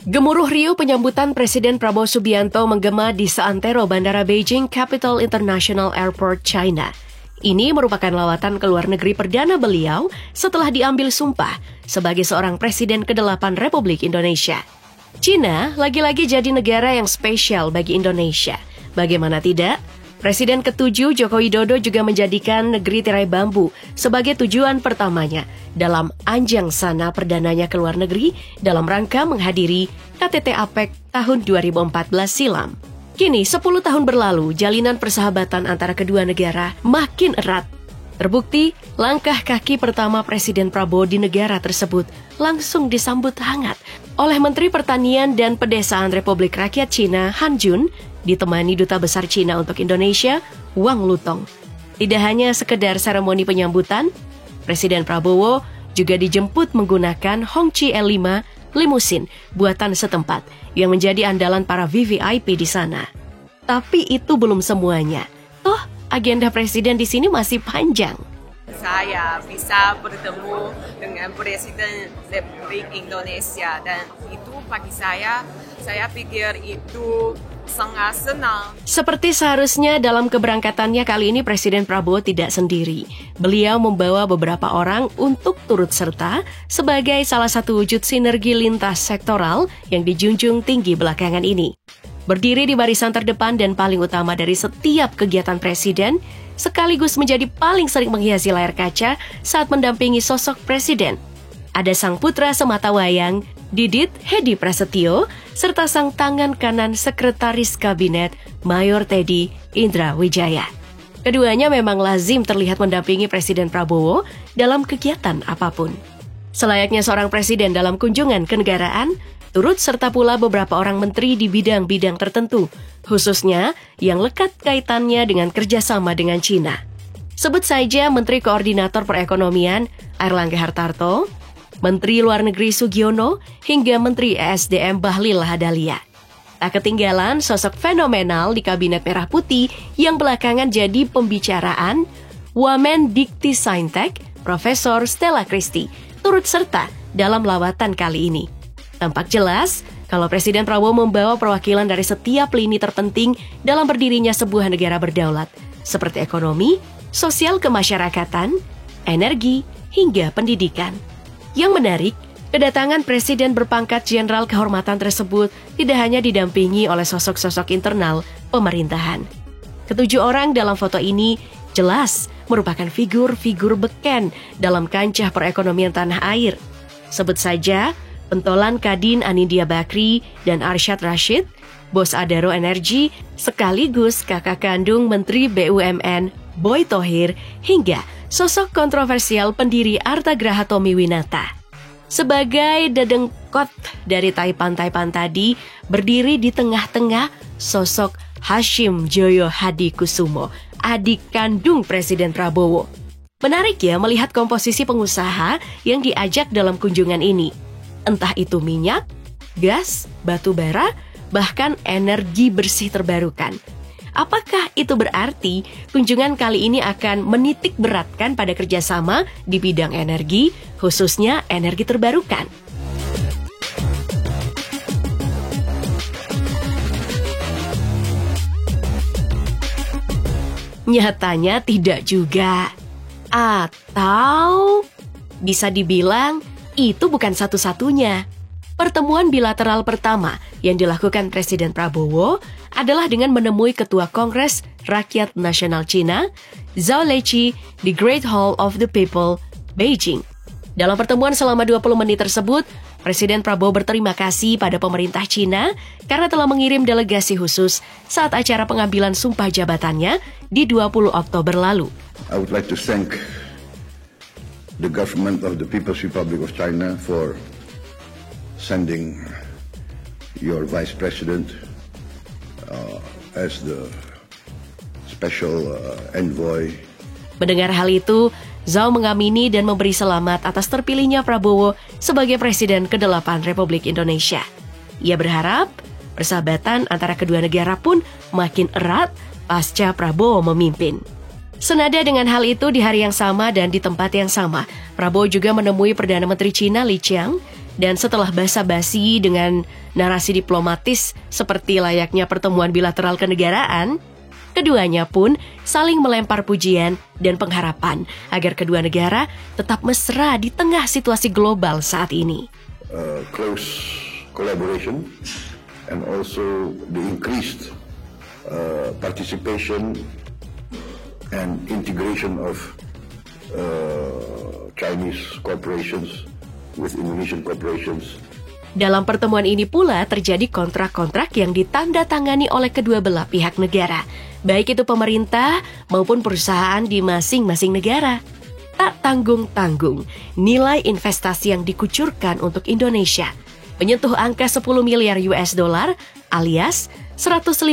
Gemuruh riuh penyambutan Presiden Prabowo Subianto menggema di seantero Bandara Beijing Capital International Airport, China. Ini merupakan lawatan ke luar negeri perdana beliau setelah diambil sumpah sebagai seorang Presiden ke-8 Republik Indonesia. China lagi-lagi jadi negara yang spesial bagi Indonesia. Bagaimana tidak? Presiden ke-7 Joko Widodo juga menjadikan negeri tirai bambu sebagai tujuan pertamanya dalam anjang sana perdananya ke luar negeri dalam rangka menghadiri KTT APEC tahun 2014 silam. Kini 10 tahun berlalu, jalinan persahabatan antara kedua negara makin erat. Terbukti, langkah kaki pertama Presiden Prabowo di negara tersebut langsung disambut hangat oleh Menteri Pertanian dan Pedesaan Republik Rakyat Cina Han Jun, ditemani Duta Besar Cina untuk Indonesia, Wang Lutong. Tidak hanya sekedar seremoni penyambutan, Presiden Prabowo juga dijemput menggunakan Hongqi L5 limusin buatan setempat yang menjadi andalan para VVIP di sana. Tapi itu belum semuanya. Toh, agenda Presiden di sini masih panjang. Saya bisa bertemu dengan Presiden Republik Indonesia dan itu bagi saya pikir itu sangat senang. Seperti seharusnya dalam keberangkatannya kali ini Presiden Prabowo tidak sendiri. Beliau membawa beberapa orang untuk turut serta sebagai salah satu wujud sinergi lintas sektoral yang dijunjung tinggi belakangan ini. Berdiri di barisan terdepan dan paling utama dari setiap kegiatan Presiden, sekaligus menjadi paling sering menghiasi layar kaca saat mendampingi sosok Presiden. Ada sang putra sematawayang, Didit Hedi Prasetyo, serta sang tangan kanan Sekretaris Kabinet Mayor Teddy Indra Wijaya. Keduanya memang lazim terlihat mendampingi Presiden Prabowo dalam kegiatan apapun. Selayaknya seorang presiden dalam kunjungan kenegaraan, turut serta pula beberapa orang menteri di bidang-bidang tertentu, khususnya yang lekat kaitannya dengan kerjasama dengan Cina. Sebut saja Menteri Koordinator Perekonomian Airlangga Hartarto, Menteri Luar Negeri Sugiono, hingga Menteri ESDM Bahlil Lahadalia. Tak ketinggalan sosok fenomenal di Kabinet Merah Putih yang belakangan jadi pembicaraan, Wamen Dikti Saintek, Profesor Stella Christie, turut serta dalam lawatan kali ini. Tampak jelas kalau Presiden Prabowo membawa perwakilan dari setiap lini terpenting dalam berdirinya sebuah negara berdaulat, seperti ekonomi, sosial kemasyarakatan, energi, hingga pendidikan. Yang menarik, kedatangan Presiden berpangkat Jenderal Kehormatan tersebut tidak hanya didampingi oleh sosok-sosok internal pemerintahan. Ketujuh orang dalam foto ini jelas merupakan figur-figur beken dalam kancah perekonomian tanah air. Sebut saja pentolan Kadin Anindya Bakri dan Arsyad Rashid, bos Adaro Energi, sekaligus kakak kandung Menteri BUMN Boy Thohir, hingga sosok kontroversial pendiri Artagraha Tommy Winata. Sebagai dedengkot dari Taipan tadi, berdiri di tengah-tengah sosok Hashim Joyo Hadi Kusumo, adik kandung Presiden Prabowo. Menarik ya melihat komposisi pengusaha yang diajak dalam kunjungan ini. Entah itu minyak, gas, batu bara, bahkan energi bersih terbarukan. Apakah itu berarti kunjungan kali ini akan menitik beratkan pada kerjasama di bidang energi, khususnya energi terbarukan? Nyatanya tidak juga. Atau bisa dibilang itu bukan satu-satunya. Pertemuan bilateral pertama yang dilakukan Presiden Prabowo adalah dengan menemui Ketua Kongres Rakyat Nasional Cina, Zhao Leqi, di Great Hall of the People, Beijing. Dalam pertemuan selama 20 menit tersebut, Presiden Prabowo berterima kasih pada pemerintah Cina karena telah mengirim delegasi khusus saat acara pengambilan sumpah jabatannya di 20 Oktober lalu. I would like to thank the government of the People's Republic of China for sending your Vice President as the special envoy. Mendengar hal itu, Zhao mengamini dan memberi selamat atas terpilihnya Prabowo sebagai Presiden ke-8 Republik Indonesia. Ia berharap persahabatan antara kedua negara pun makin erat pasca Prabowo memimpin. Senada dengan hal itu di hari yang sama dan di tempat yang sama, Prabowo juga menemui Perdana Menteri Cina Li Qiang Dan setelah basa-basi dengan narasi diplomatis seperti layaknya pertemuan bilateral kenegaraan, keduanya pun saling melempar pujian dan pengharapan agar kedua negara tetap mesra di tengah situasi global saat ini. Close collaboration and also the increased participation and integration of Chinese corporations with Indonesian corporations. Dalam pertemuan ini pula terjadi kontrak-kontrak yang ditandatangani oleh kedua belah pihak negara, baik itu pemerintah maupun perusahaan di masing-masing negara. Tak tanggung-tanggung, nilai investasi yang dikucurkan untuk Indonesia menyentuh angka 10 miliar US dollar alias 156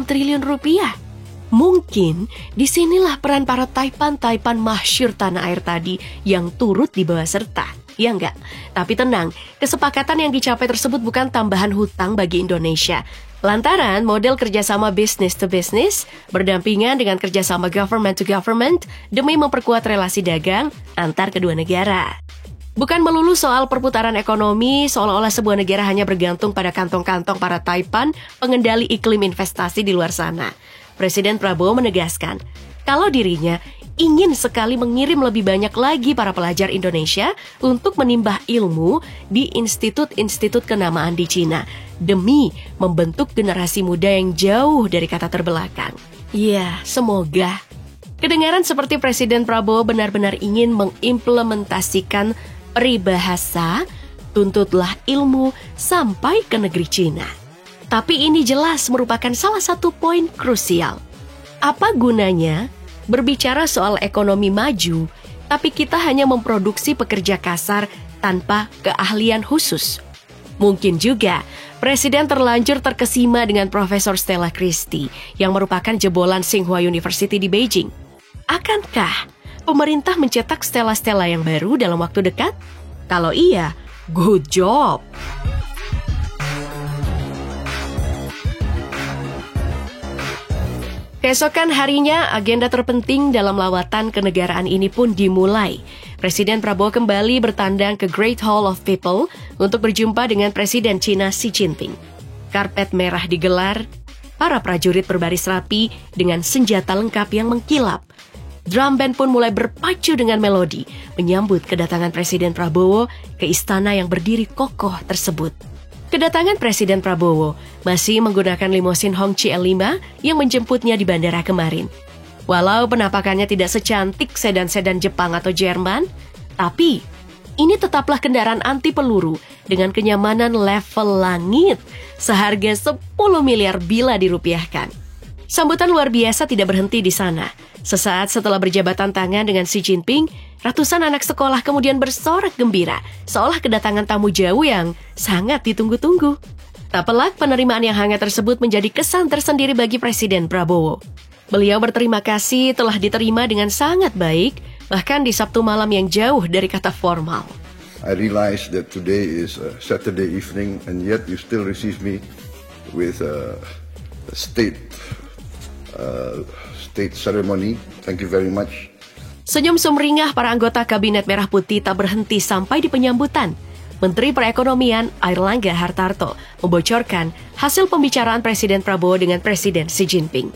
triliun rupiah. Mungkin disinilah peran para taipan-taipan masyhur tanah air tadi yang turut dibawa serta. Ya enggak, tapi tenang, kesepakatan yang dicapai tersebut bukan tambahan hutang bagi Indonesia. Lantaran model kerjasama business to business berdampingan dengan kerjasama government to government demi memperkuat relasi dagang antar kedua negara. Bukan melulu soal perputaran ekonomi, seolah-olah sebuah negara hanya bergantung pada kantong-kantong para taipan pengendali iklim investasi di luar sana. Presiden Prabowo menegaskan, kalau dirinya ingin sekali mengirim lebih banyak lagi para pelajar Indonesia untuk menimba ilmu di institut-institut kenamaan di Cina demi membentuk generasi muda yang jauh dari kata terbelakang. Ya, semoga. Kedengaran seperti Presiden Prabowo benar-benar ingin mengimplementasikan peribahasa, tuntutlah ilmu sampai ke negeri Cina. Tapi ini jelas merupakan salah satu poin krusial. Apa gunanya berbicara soal ekonomi maju, tapi kita hanya memproduksi pekerja kasar tanpa keahlian khusus? Mungkin juga Presiden terlanjur terkesima dengan Profesor Stella Christie yang merupakan jebolan Tsinghua University di Beijing. Akankah pemerintah mencetak Stella-Stella yang baru dalam waktu dekat? Kalau iya, good job! Keesokan harinya, agenda terpenting dalam lawatan kenegaraan ini pun dimulai. Presiden Prabowo kembali bertandang ke Great Hall of People untuk berjumpa dengan Presiden Cina Xi Jinping. Karpet merah digelar, para prajurit berbaris rapi dengan senjata lengkap yang mengkilap. Drum band pun mulai berpacu dengan melodi, menyambut kedatangan Presiden Prabowo ke istana yang berdiri kokoh tersebut. Kedatangan Presiden Prabowo masih menggunakan limosin Hongqi L5 yang menjemputnya di bandara kemarin. Walau penampakannya tidak secantik sedan-sedan Jepang atau Jerman, tapi ini tetaplah kendaraan anti peluru dengan kenyamanan level langit seharga 10 miliar bila dirupiahkan. Sambutan luar biasa tidak berhenti di sana. Sesaat setelah berjabatan tangan dengan Xi Jinping, ratusan anak sekolah kemudian bersorak gembira, seolah kedatangan tamu jauh yang sangat ditunggu-tunggu. Tak pelak, penerimaan yang hangat tersebut menjadi kesan tersendiri bagi Presiden Prabowo. Beliau berterima kasih telah diterima dengan sangat baik, bahkan di Sabtu malam yang jauh dari kata formal. I realize that today is a Saturday evening and yet you still receive me with a state ceremony. Thank you very much. Senyum sumringah para anggota Kabinet Merah Putih tak berhenti sampai di penyambutan. Menteri Perekonomian Airlangga Hartarto membocorkan hasil pembicaraan Presiden Prabowo dengan Presiden Xi Jinping.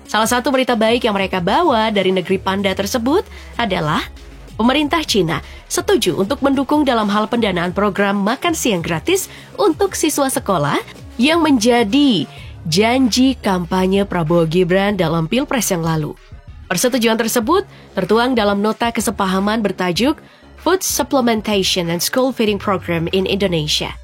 Salah satu berita baik yang mereka bawa dari negeri panda tersebut adalah pemerintah Cina setuju untuk mendukung dalam hal pendanaan program makan siang gratis untuk siswa sekolah yang menjadi janji kampanye Prabowo Gibran dalam Pilpres yang lalu. Persetujuan tersebut tertuang dalam nota kesepahaman bertajuk Food Supplementation and School Feeding Program in Indonesia.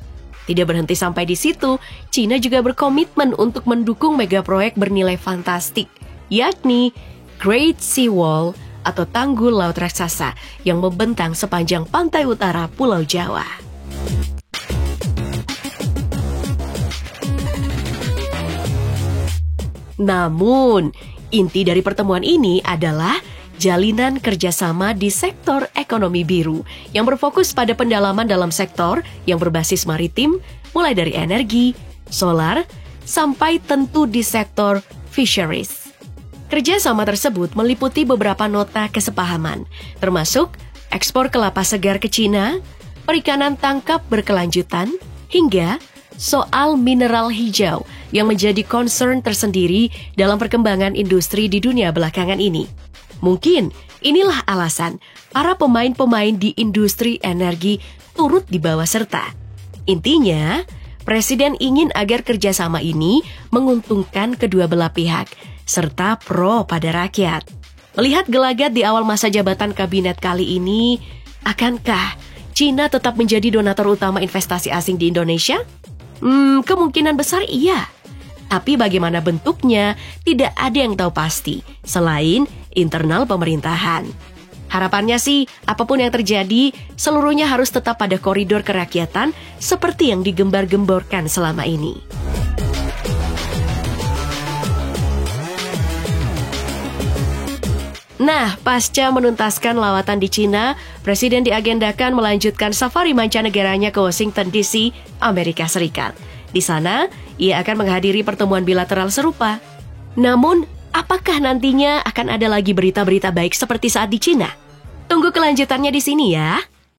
Tidak berhenti sampai di situ, Cina juga berkomitmen untuk mendukung megaproyek bernilai fantastik, yakni Great Sea Wall atau tanggul laut raksasa yang membentang sepanjang pantai utara Pulau Jawa. Namun, inti dari pertemuan ini adalah jalinan kerjasama di sektor ekonomi biru yang berfokus pada pendalaman dalam sektor yang berbasis maritim, mulai dari energi, solar, sampai tentu di sektor fisheries. Kerjasama tersebut meliputi beberapa nota kesepahaman, termasuk ekspor kelapa segar ke Cina, perikanan tangkap berkelanjutan, hingga soal mineral hijau yang menjadi concern tersendiri dalam perkembangan industri di dunia belakangan ini. Mungkin inilah alasan para pemain-pemain di industri energi turut dibawa serta. Intinya, Presiden ingin agar kerjasama ini menguntungkan kedua belah pihak, serta pro pada rakyat. Melihat gelagat di awal masa jabatan kabinet kali ini, akankah China tetap menjadi donatur utama investasi asing di Indonesia? Kemungkinan besar iya. Tapi bagaimana bentuknya, tidak ada yang tahu pasti, selain internal pemerintahan. Harapannya sih, apapun yang terjadi, seluruhnya harus tetap pada koridor kerakyatan seperti yang digembar-gemborkan selama ini. Nah, pasca menuntaskan lawatan di Cina, Presiden diagendakan melanjutkan safari mancanegaranya ke Washington DC, Amerika Serikat. Di sana, ia akan menghadiri pertemuan bilateral serupa. Namun, apakah nantinya akan ada lagi berita-berita baik seperti saat di Cina? Tunggu kelanjutannya di sini ya.